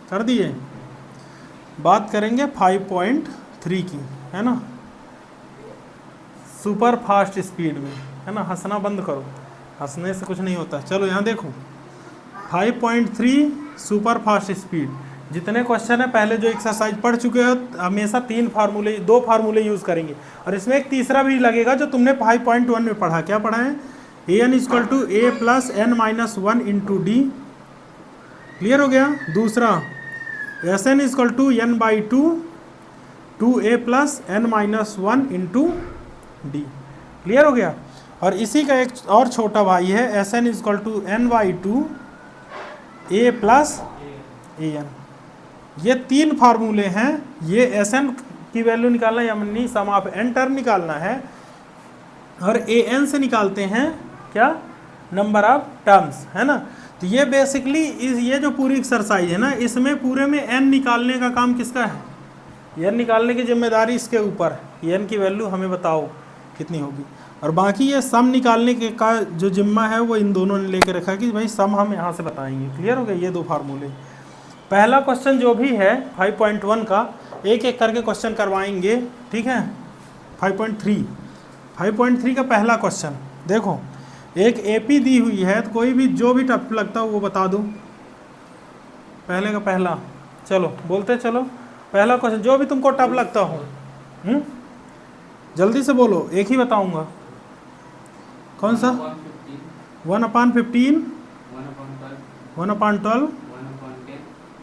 कर दिए। बात करेंगे 5.3 की, है ना, सुपर फास्ट स्पीड में, है ना। हंसना बंद करो, हंसने से कुछ नहीं होता। चलो यहाँ देखो 5.3 सुपर फास्ट स्पीड। जितने क्वेश्चन है पहले जो एक्सरसाइज पढ़ चुके हो, हमेशा 2 फार्मूले यूज़ करेंगे, और इसमें एक तीसरा भी लगेगा जो तुमने 5.1 में पढ़ा। क्या पढ़ा है? an equal to a plus n minus 1 into d. Clear हो गया। दूसरा s n equal to n by 2 a plus n minus 1 into d. Clear हो गया। और इसी का एक और छोटा भाई है s n equal to n by 2 a plus a n. ये 3 फार्मूले हैं। ये एस एन की वैल्यू निकालना है, यानी सम ऑफ एन टर्म निकालना है, और ए एन से निकालते हैं क्या? नंबर ऑफ टर्म्स, है ना। तो ये बेसिकली ये जो पूरी एक्सरसाइज है ना, इसमें पूरे में एन निकालने का काम किसका है? एन निकालने की जिम्मेदारी इसके ऊपर, एन की वैल्यू हमें बताओ कितनी होगी। और बाकी ये सम निकालने के का जो जिम्मा है वो इन दोनों ने लेके रखा कि भाई सम हम यहाँ से बताएंगे। क्लियर हो गया। ये 2 फार्मूले। पहला क्वेश्चन जो भी है 5.1 का, एक एक करके क्वेश्चन करवाएंगे, ठीक है। 5.3 का पहला क्वेश्चन देखो, एक एपी दी हुई है, तो कोई भी जो भी टफ लगता हो वो बता दो। पहले का पहला, चलो बोलते चलो, पहला क्वेश्चन जो भी तुमको टफ लगता हो, जल्दी से बोलो, एक ही बताऊंगा। कौन सा? 1/15, 1/12,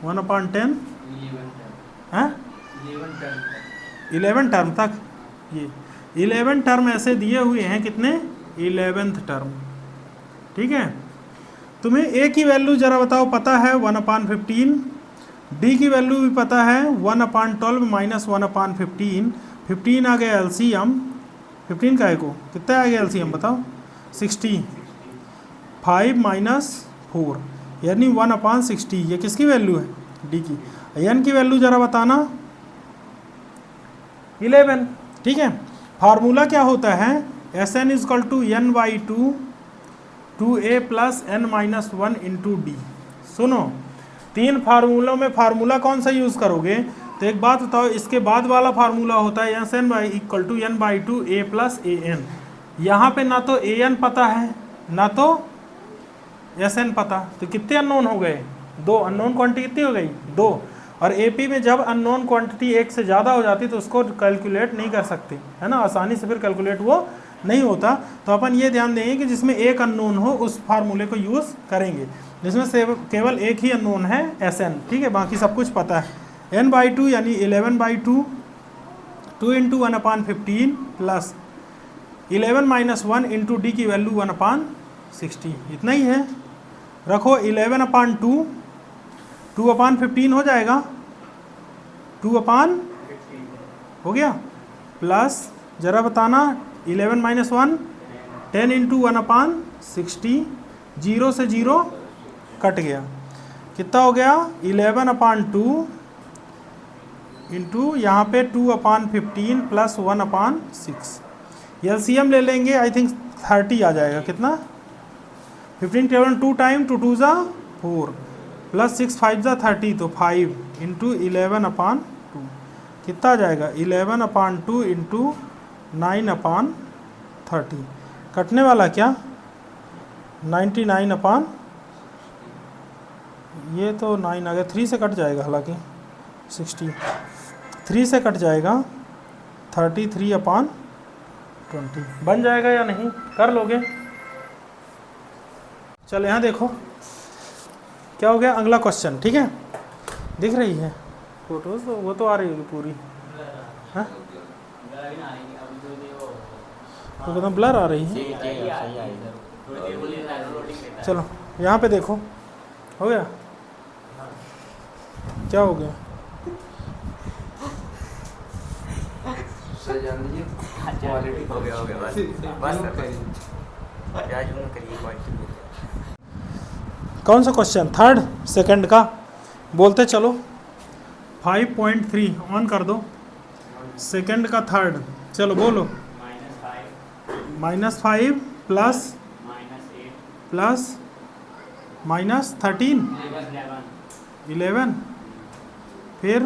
1/10, 11 टर्म तक। ये 11 टर्म ऐसे दिए हुए हैं, कितने? 11th term. ठीक है। तुम्हें ए की वैल्यू जरा बताओ, पता है 1/15, डी की वैल्यू भी पता है 1/12 माइनस 1/15, 15 आ गया एलसीएम, 15 का है को कितना आ गया एलसीएम बताओ? 60, 5 माइनस 4 यानी 1/60। ये किसकी वैल्यू है? डी की। एन की वैल्यू जरा बताना? 11। ठीक है। फार्मूला क्या होता है? S n is equal to n by 2 a plus n minus 1 into d. सुनो, 3 फार्मूलों में फार्मूला कौन सा यूज़ करोगे? तो एक बात बताओ, इसके बाद वाला फार्मूला होता है s n by equal to n by 2 a plus a n. यहाँ पे ना तो ए एन पता है ना तो एस एन पता, तो कितने अननोन हो गए? 2 अननोन क्वांटिटी कितनी हो गई? 2। और एपी में जब अननोन क्वांटिटी 1 से ज़्यादा हो जाती तो उसको कैलकुलेट नहीं कर सकते, है ना, आसानी से फिर कैलकुलेट वो नहीं होता। तो अपन ये ध्यान देंगे कि जिसमें एक अननोन हो उस फार्मूले को यूज़ करेंगे, जिसमें से केवल एक ही अननोन है एस एन। ठीक है, बाकी सब कुछ पता है। एन बाई 2 यानी 11/2, 2 into 1/15 plus 11 minus 1 into d की वैल्यू 1/60, इतना ही है। रखो 11/2, 2/15 हो जाएगा, 2/, हो गया, प्लस जरा बताना 11 माइनस 1, 10 इंटू 1/60, 0 से 0 कट गया, कितना हो गया? 11/2 इंटू यहाँ पे 2/15 प्लस 1/6। एलसीएम ले लेंगे, आई थिंक 30 आ जाएगा। कितना? 15 टेबल 2 टाइम 2 2 ज़ा 4 प्लस 6 5 ज़ा 30, तो 5 इंटू 11/2 कितना आ जाएगा? 11/2 इंटू 9/30। कटने वाला क्या? 99 ये तो 9 आ गया, 3 से कट जाएगा, हालांकि 60 3 से कट जाएगा, 33/20 बन जाएगा या नहीं? कर लोगे? चलो यहाँ देखो क्या हो गया। अगला क्वेश्चन, ठीक है, दिख रही है फोटोज? तो वो तो आ रही होगी पूरी, हाँ तो एकदम ब्लर आ रही है। चलो यहाँ पे देखो, हो गया? क्या हो गया? कौन सा क्वेश्चन? थर्ड, सेकंड का बोलते चलो। 5.3 ऑन कर दो, सेकंड का थर्ड, चलो बोलो। -5 प्लस -13 11 फिर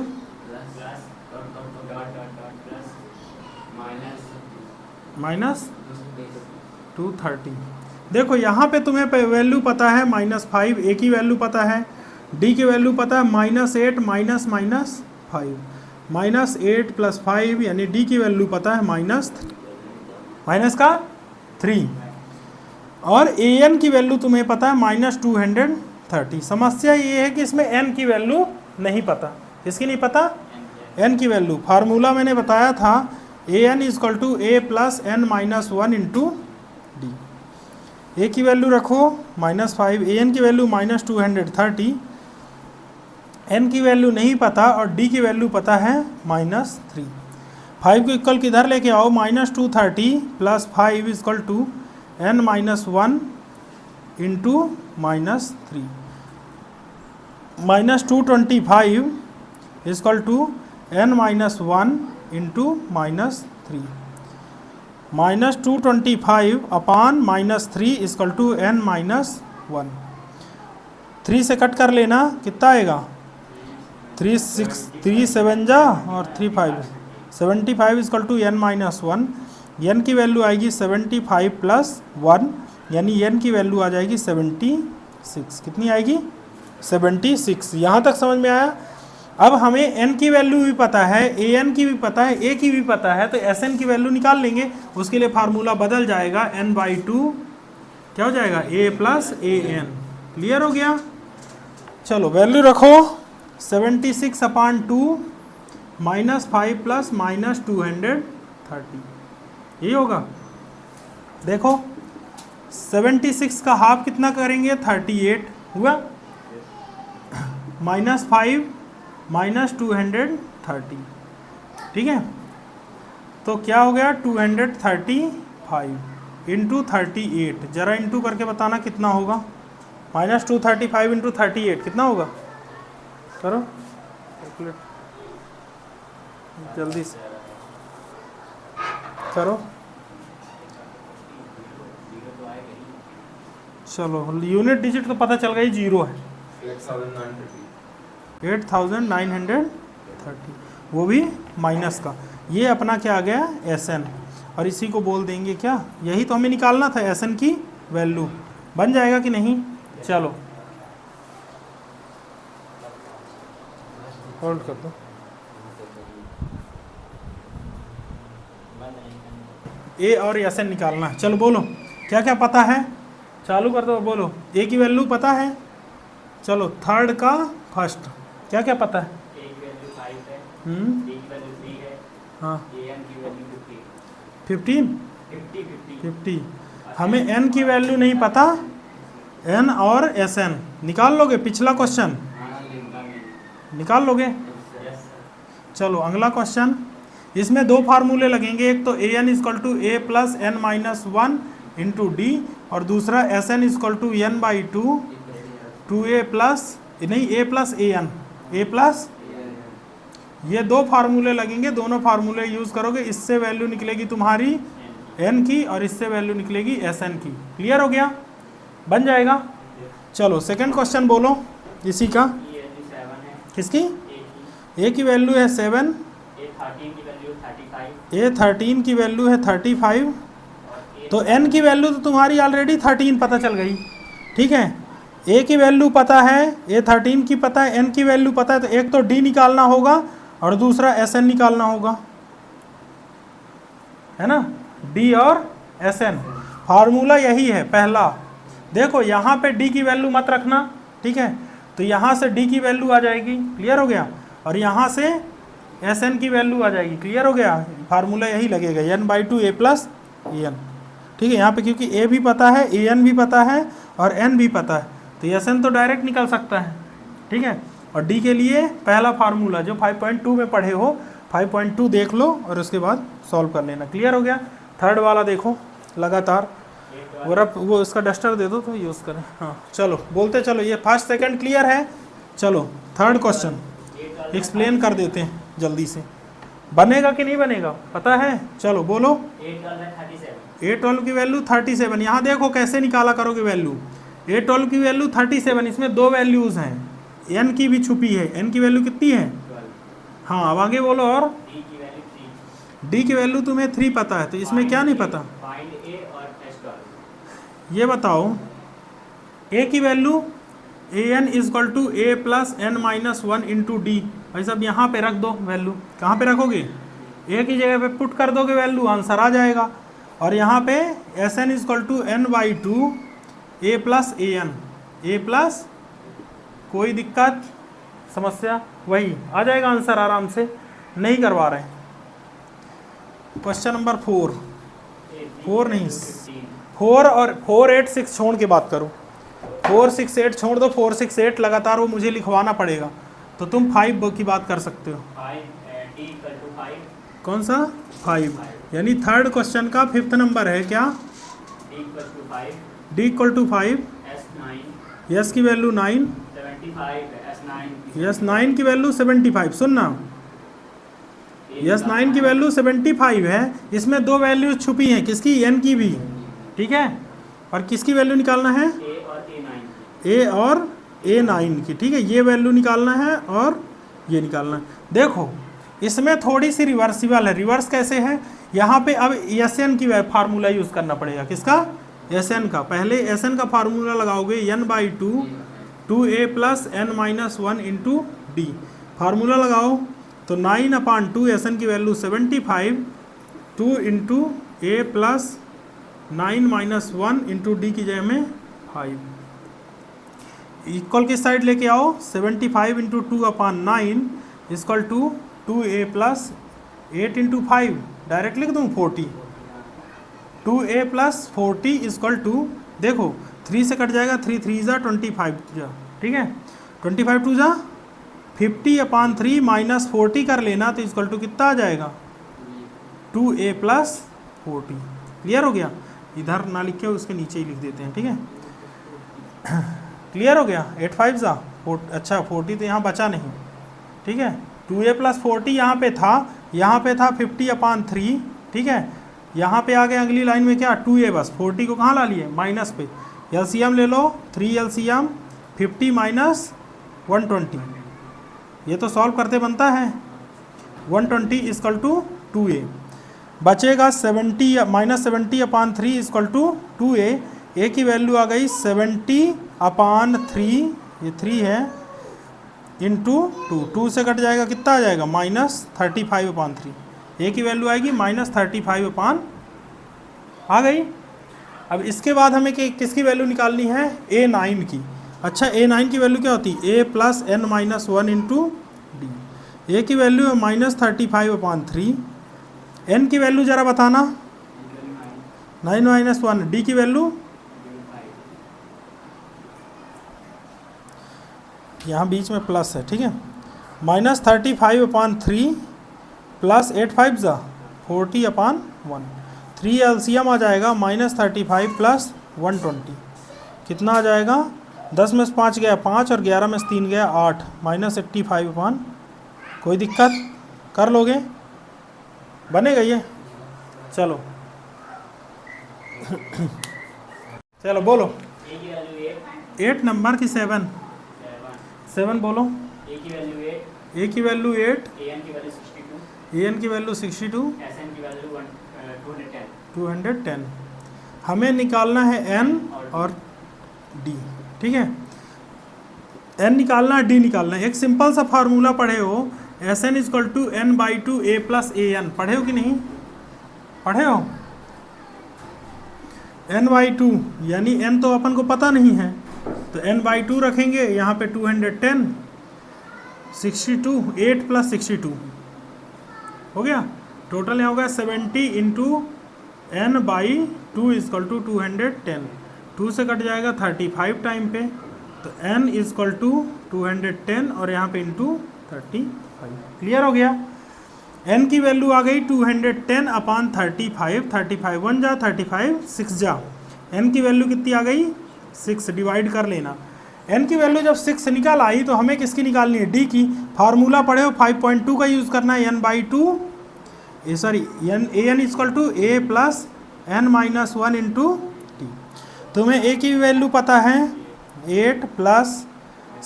माइनस 230। देखो यहाँ पे तुम्हें वैल्यू पता है -5, ए की वैल्यू पता है, डी की वैल्यू पता है -8 माइनस -5, -8 + 5 यानी डी की वैल्यू पता है -3 और ए एन की वैल्यू तुम्हें पता है -230। समस्या ये है कि इसमें एन की वैल्यू नहीं पता। किसकी नहीं पता? एन की वैल्यू। फार्मूला मैंने बताया था ए n = a + n - 1 × D. A की वैल्यू रखो -5, ए एन की वैल्यू -230, एन की वैल्यू नहीं पता और डी की वैल्यू पता है -3। 5 को इक्वल किधर लेके आओ, -230 + 5 = n - 1 × -3, -225 = n - 1 × -3, -225 अपान -3 = n - 1। 3 से कट कर लेना, कितना आएगा? 3 7 जा और 3 5, 75 = n - 1। n की वैल्यू आएगी 75 + 1 यानी n की वैल्यू आ जाएगी 76। कितनी आएगी? 76। यहाँ तक समझ में आया? अब हमें n की वैल्यू भी पता है, ए एन की भी पता है, ए की भी पता है, तो एस एन की वैल्यू निकाल लेंगे। उसके लिए फार्मूला बदल जाएगा, n/2 क्या हो जाएगा? a + an। क्लियर हो गया? चलो वैल्यू रखो 76/2 -5 + -230, यही होगा। देखो 76 का हाफ कितना करेंगे? 38 हुआ, -5 -230, ठीक है। तो क्या हो गया? 235 × 38। जरा इंटू करके बताना कितना होगा। -235 × 38 कितना होगा? करो कैलकुलेट, जल्दी से करो। चलो यूनिट डिजिट तो पता चल गई, 0 है। 8930, वो भी माइनस का। ये अपना क्या आ गया? S n. और इसी को बोल देंगे क्या? यही तो हमें निकालना था, एस एन की वैल्यू। बन जाएगा कि नहीं? चलो होल्ड कर दो। ए और एस एन निकालना। चलो बोलो क्या क्या पता है, चालू कर दो। बोलो ए की वैल्यू पता है। चलो थर्ड का फर्स्ट क्या क्या पता है? ए की वैल्यू 5 है, डी की वैल्यू 3 है, हाँ, एन की वैल्यू 50। हमें एन की वैल्यू नहीं पता, एन और एस एन निकाल लोगे? पिछला क्वेश्चन निकाल लोगे? चलो अगला क्वेश्चन। इसमें दो फार्मूले लगेंगे, एक तो a n = a + n - 1 × d और दूसरा s n = n/2 2a plus नहीं a + an, a + ये दो फार्मूले लगेंगे। दोनों फार्मूले यूज करोगे, इससे वैल्यू निकलेगी तुम्हारी n की और इससे वैल्यू निकलेगी एस एन की। क्लियर हो गया? बन जाएगा। चलो सेकंड क्वेश्चन बोलो इसी का। किसकी? ए की वैल्यू है 7, ए 13 की वैल्यू है 35, तो n की वैल्यू तो तुम्हारी ऑलरेडी 13 पता चल गई, ठीक है। ए की वैल्यू पता है, ए 13 की पता है, n की वैल्यू पता है, तो एक तो डी निकालना होगा और दूसरा एस एन निकालना होगा, है ना। डी और एस एन फार्मूला यही है पहला। देखो यहाँ पे डी की वैल्यू मत रखना, ठीक है, तो यहाँ से डी की वैल्यू आ जाएगी। क्लियर हो गया? और यहाँ से एस एन की वैल्यू आ जाएगी। क्लियर हो गया? फार्मूला यही लगेगा, n/2 a + an, ठीक है। यहाँ पे क्योंकि ए भी पता है, ए एन भी पता है और एन भी पता है, तो एस एन तो डायरेक्ट निकल सकता है, ठीक है। और डी के लिए पहला फार्मूला जो 5.2 में पढ़े हो, 5.2 देख लो और उसके बाद सॉल्व कर लेना। क्लियर हो गया? थर्ड वाला देखो लगातार, वो इसका डस्टर दे दो तो यूज़ करें। हाँ चलो बोलते चलो, ये फर्स्ट सेकंड क्लियर है। चलो थर्ड क्वेश्चन एक्सप्लेन कर देते हैं जल्दी से। बनेगा कि नहीं बनेगा पता है? चलो बोलो। A12 की वैल्यू 37। यहाँ देखो कैसे निकाला करोगे वैल्यू। A12 की वैल्यू 37, इसमें दो वैल्यूज़ हैं, n की भी छुपी है। n की वैल्यू कितनी है? हाँ अब आगे बोलो। और डी की वैल्यू 3, डी की वैल्यू तुम्हें 3 पता है, तो इसमें क्या नहीं पता? फाइंड ए और एस डॉट। ये बताओ ए की value a n is equal to a plus n minus one into d. भाई साहब यहाँ पे रख दो वैल्यू। कहाँ पे रखोगे? ए की जगह पे पुट कर दोगे वैल्यू, आंसर आ जाएगा। और यहाँ पे s n is equal to n by two a plus a n, a plus कोई दिक्कत समस्या, वही आ जाएगा आंसर आराम से। नहीं करवा रहे। क्वेश्चन नंबर 4 नहीं 4 और 4 8 6 छोड़ के बात करो। 4 6 8 छोड़ दो। 4 6 8 लगातार वो मुझे लिखवाना पड़ेगा, तो तुम 5 की बात कर सकते हो। 5 डी इक्वल टू 5, कौन सा? 5, यानी थर्ड क्वेश्चन का 5th नंबर है क्या? D equal to 5, d equal to 5, s 9, s की वैल्यू 9, 75, एस 9, यस 9 की वैल्यू 75। सुनना, यस 9 की वैल्यू 75 है। इसमें दो वैल्यू छुपी हैं, किसकी? एन की भी, ठीक है। और किसकी वैल्यू निकालना है? ए और ए 9, ए और ए 9 की, ठीक है। ये वैल्यू निकालना है और ये निकालना है। देखो इसमें थोड़ी सी रिवर्सिबल है। रिवर्स कैसे है? यहाँ पे अब एस एन की फार्मूला यूज़ करना पड़ेगा। किसका? एस एन का। पहले एस एन का फार्मूला लगाओगे n by two a plus n minus one into d. Formula लगाओ तो 9/2 एस एन की value 75, 2 into a plus 9 minus one into d की जगह में 5। इक्वल किस साइड लेके आओ? 75 into 2/9 equal to 2a plus 8 into 5, direct लिख दूँ 40। 2a प्लस 40 इक्वल टू, देखो 3 से कट जाएगा, 3 3 जा 25 जा, ठीक है। 25 2 जा 50/3 माइनस 40 कर लेना, तो इक्वल टू कितना आ जाएगा? 2a plus 40। क्लियर हो गया? इधर ना लिख के उसके नीचे ही लिख देते हैं, ठीक है। क्लियर हो गया? 8 5 जा अच्छा 40 तो यहाँ बचा नहीं, ठीक है। 2a प्लस 40 यहाँ पे था 50/3, ठीक है। यहाँ पे आ गए अगली लाइन में क्या? 2a, बस 40 को कहाँ ला लिए? माइनस पे। एलसीएम ले लो, 3 एलसीएम 50 माइनस 120, ये तो सॉल्व करते बनता है 120 इक्वल टू 2a। बचेगा 70 minus 70/3 equal to 2a। a की वैल्यू आ गई 70/3, ये 3 है, इंटू 2 से कट जाएगा, कितना आ जाएगा? माइनस 35/3। a की वैल्यू आएगी माइनस 35 आ गई। अब इसके बाद हमें किसकी वैल्यू निकालनी है? a9 की। अच्छा a9 की वैल्यू क्या होती है? a plus n minus one into d. A की वैल्यू है माइनस 35/3। एन की वैल्यू ज़रा बताना। 9 माइनस 1। डी की वैल्यू यहाँ बीच में प्लस है, ठीक है। माइनस 35/3 प्लस 8 5 जा 40/1। 3 एलसीएम आ जाएगा माइनस 35 प्लस 120, कितना आ जाएगा? 10 में से 5 गया 5 और 11 में से 3 गया 8, माइनस 85। कोई दिक्कत? कर लोगे? बनेगा ये? चलो चलो बोलो। ए की वैल्यू 8 नंबर की 7 बोलो। ए की वैल्यू 8, ए की वैल्यू 8, ए एन की वैल्यू 62, ए एन की वैल्यू 62, एस एन की वैल्यू 210। 210। हमें निकालना है एन और डी, ठीक है। एन निकालना है, डी निकालना है। एक सिंपल सा फार्मूला पढ़े हो, S n equal to n by two a plus a n. पढ़े हो कि नहीं? पढ़े हो? एन बाई टू यानी एन तो अपन को पता नहीं है, तो n बाई 2 रखेंगे। यहाँ पे 210, 62, 8 प्लस 62 हो गया। टोटल यहाँ होगा 70 into n by 2 equal to 210। 2 से कट जाएगा 35 टाइम पे, तो n इजक्वल टू 210 और यहाँ पे इंटू 35। क्लियर हो गया? n की वैल्यू आ गई 210/35। 35 1 जा 35 6 जा। n की वैल्यू कितनी आ गई? 6। डिवाइड कर लेना। n की वैल्यू जब 6 निकाल आई तो हमें किसकी निकालनी है? d की। फार्मूला पढ़े हो 5.2 का यूज़ करना है। n by 2 sorry a n equal to a plus n minus 1 into t. तुम्हें a की वैल्यू पता है 8 प्लस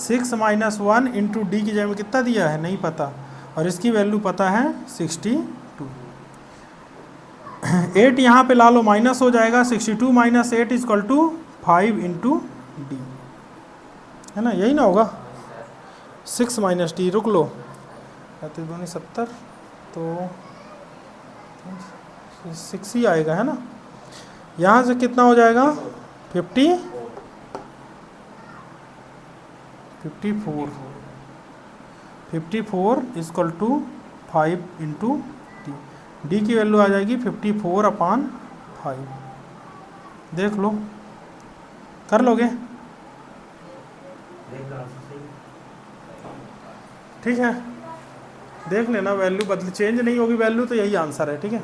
6 माइनस 1 इंटू डी की जगह में कितना दिया है? नहीं पता। और इसकी वैल्यू पता है 62। 8 यहाँ पे ला लो, माइनस हो जाएगा। 62 minus 8 equal to 5 into d, है ना, यही ना होगा। 6 माइनस डी, रुक लो, 70 तो 6 ही आएगा, है ना। यहाँ से कितना हो जाएगा 54 equal to 5 into d. D की वैल्यू आ जाएगी 54/5। देख लो, कर लोगे, ठीक है, देख लेना, वैल्यू बदल चेंज नहीं होगी वैल्यू, तो यही आंसर है, ठीक है।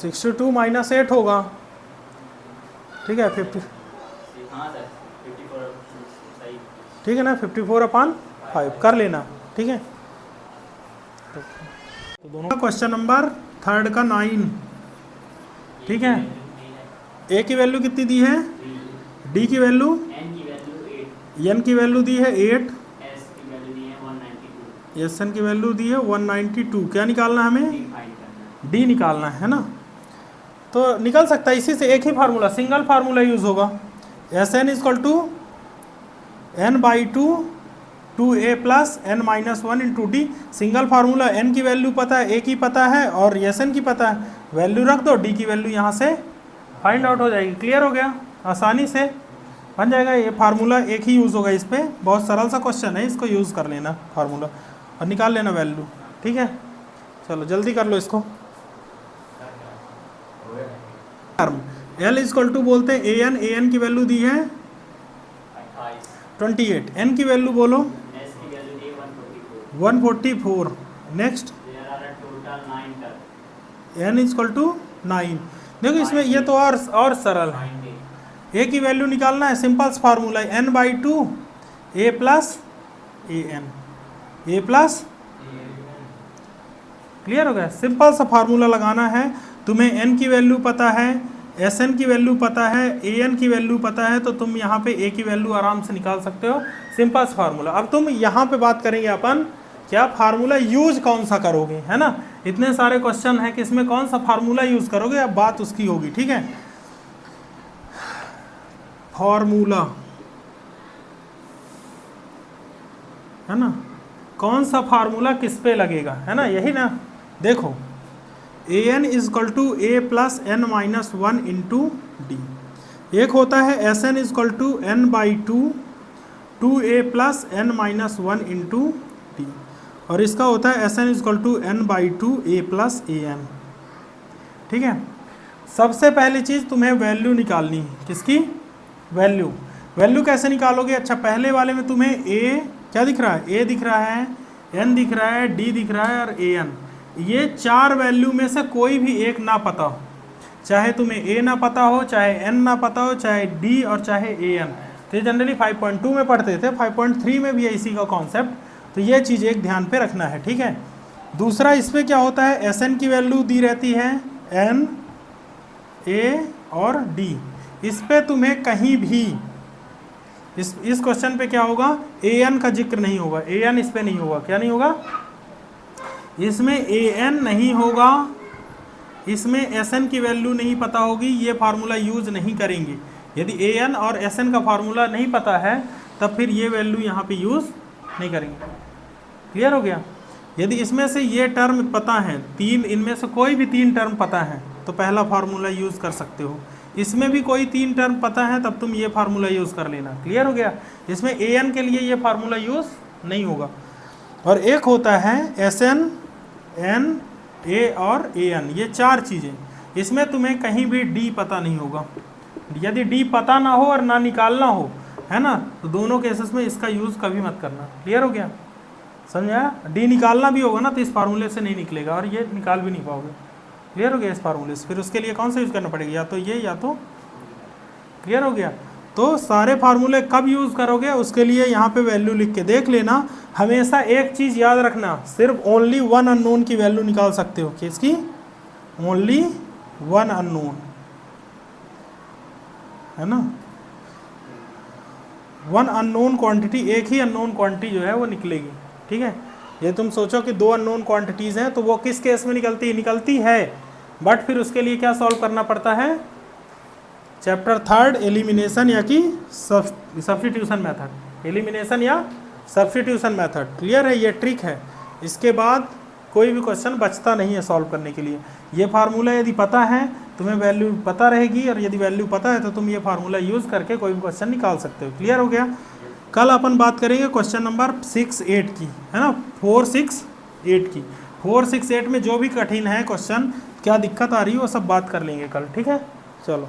62 माइनस 8 होगा, ठीक है, 50, ठीक है ना, 54/5 कर लेना, ठीक है। तो दोनों का क्वेश्चन नंबर 3 का 9, ठीक है। ए की वैल्यू कितनी दी है, डी की वैल्यू, एन की वैल्यू दी है 8, एस एन की वैल्यू दी है 192। क्या निकालना है हमें, डी निकालना है ना। तो निकल सकता है इसी से, एक ही फार्मूला, सिंगल फार्मूला यूज होगा। S n equal to n/2 2a plus n-1 into d. Single formula, n की वैल्यू पता है, a की पता है और एस एन की पता है, वैल्यू रख दो, डी की वैल्यू यहाँ से फाइंड आउट हो जाएगी। क्लियर हो गया, आसानी से बन जाएगा। ये फार्मूला एक ही यूज़ होगा इस पर, बहुत सरल सा क्वेश्चन है, इसको यूज़ कर लेना फार्मूला और निकाल लेना वैल्यू, ठीक है। चलो जल्दी कर लो इसको। L इक्वल टू बोलते हैं ए एन की वैल्यू दी है 28, एन की वैल्यू बोलो 144। Next n equal to 9। देखो इसमें ये तो और सरल है, ए की वैल्यू निकालना है, सिंपल फार्मूला है, n/2 a plus a n, a plus, clear हो गया। सिंपल सा फार्मूला लगाना है, तुम्हें n की वैल्यू पता है, एस एन की वैल्यू पता है, ए एन की वैल्यू पता है, तो तुम यहाँ पे ए की वैल्यू आराम से निकाल सकते हो। Simple formula. अब तुम यहाँ पे बात करेंगे अपन, क्या फार्मूला यूज कौन सा करोगे, है ना। इतने सारे क्वेश्चन है कि इसमें कौन सा फार्मूला यूज करोगे, अब बात उसकी होगी, ठीक है। फार्मूला, है ना, कौन सा फार्मूला किस पे लगेगा, है ना, यही ना। देखो a n is equal to a plus n-1 into d. एक होता है s n is equal to n/2 2a plus n-1 into d, और इसका होता है s n is equal to n/2 a plus a n, ठीक है। सबसे पहली चीज़ तुम्हें वैल्यू निकालनी है, किसकी वैल्यू। वैल्यू कैसे निकालोगे, अच्छा पहले वाले में तुम्हें ए क्या दिख रहा है, ए दिख रहा है, एन दिख रहा है, डी दिख रहा है और ए एन। ये चार वैल्यू में से कोई भी एक ना पता हो, चाहे तुम्हें ए ना पता हो, चाहे एन ना पता हो, चाहे डी और चाहे ए एन। तो ये जनरली 5.2 में पढ़ते थे, 5.3 में भी है इसी का कॉन्सेप्ट। तो ये चीज़ एक ध्यान पे रखना है, ठीक है। दूसरा इसमें क्या होता है, एस एन की वैल्यू दी रहती है एन, ए और डी। इस पे तुम्हें कहीं भी इस क्वेश्चन पे क्या होगा, ए एन का जिक्र नहीं होगा, ए एन इस पे नहीं होगा। क्या नहीं होगा, इसमें ए एन नहीं होगा, इसमें एस एन की वैल्यू नहीं पता होगी, ये फार्मूला यूज नहीं करेंगे। यदि ए एन और एस एन का फार्मूला नहीं पता है तब फिर ये वैल्यू यहाँ पे यूज़ नहीं करेंगे। क्लियर हो गया। यदि इसमें से ये टर्म पता है, तीन इनमें से कोई भी तीन टर्म पता है तो पहला फार्मूला यूज़ कर सकते हो। इसमें भी कोई तीन टर्म पता है तब तुम ये फार्मूला यूज़ कर लेना। क्लियर हो गया। इसमें ए एन के लिए ये फार्मूला यूज़ नहीं होगा। और एक होता है एस एन, एन, ए और ए एन, ये चार चीज़ें। इसमें तुम्हें कहीं भी डी पता नहीं होगा। यदि डी पता ना हो और ना निकालना हो, है ना, तो दोनों केसेस में इसका यूज़ कभी मत करना। क्लियर हो गया, समझा। डी निकालना भी होगा ना तो इस फार्मूले से नहीं निकलेगा और ये निकाल भी नहीं पाओगे। क्लियर हो गया इस फार्मूले से। फिर उसके लिए कौन सा यूज़ करना पड़ेगा, या तो ये या तो। क्लियर हो गया। तो सारे फार्मूले कब यूज़ करोगे उसके लिए यहाँ पे वैल्यू लिख के देख लेना। हमेशा एक चीज़ याद रखना, सिर्फ ओनली वन अननोन की वैल्यू निकाल सकते हो। किसकी, ओनली वन अननोन। है ना। वन अननोन क्वांटिटी, एक ही अननोन क्वांटिटी जो है वो निकलेगी, ठीक है। ये तुम सोचो कि दो अननोन क्वांटिटीज़ हैं तो वो किस केस में निकलती है, बट फिर उसके लिए क्या सॉल्व करना पड़ता है, चैप्टर थर्ड एलिमिनेशन या कि सब्स्टिट्यूशन मेथड, एलिमिनेशन या सब्स्टिट्यूशन मेथड। क्लियर है, ये ट्रिक है। इसके बाद कोई भी क्वेश्चन बचता नहीं है सॉल्व करने के लिए। ये फार्मूला यदि पता है, तुम्हें वैल्यू पता रहेगी, और यदि वैल्यू पता है तो तुम ये फार्मूला यूज़ करके कोई भी क्वेश्चन निकाल सकते हो। क्लियर हो गया। कल अपन बात करेंगे क्वेश्चन नंबर 6, 8 की, है ना, 4, 6, 8 की। 4, 6, 8 में जो भी कठिन है क्वेश्चन, क्या दिक्कत आ रही है, वो सब बात कर लेंगे कल, ठीक है। चलो।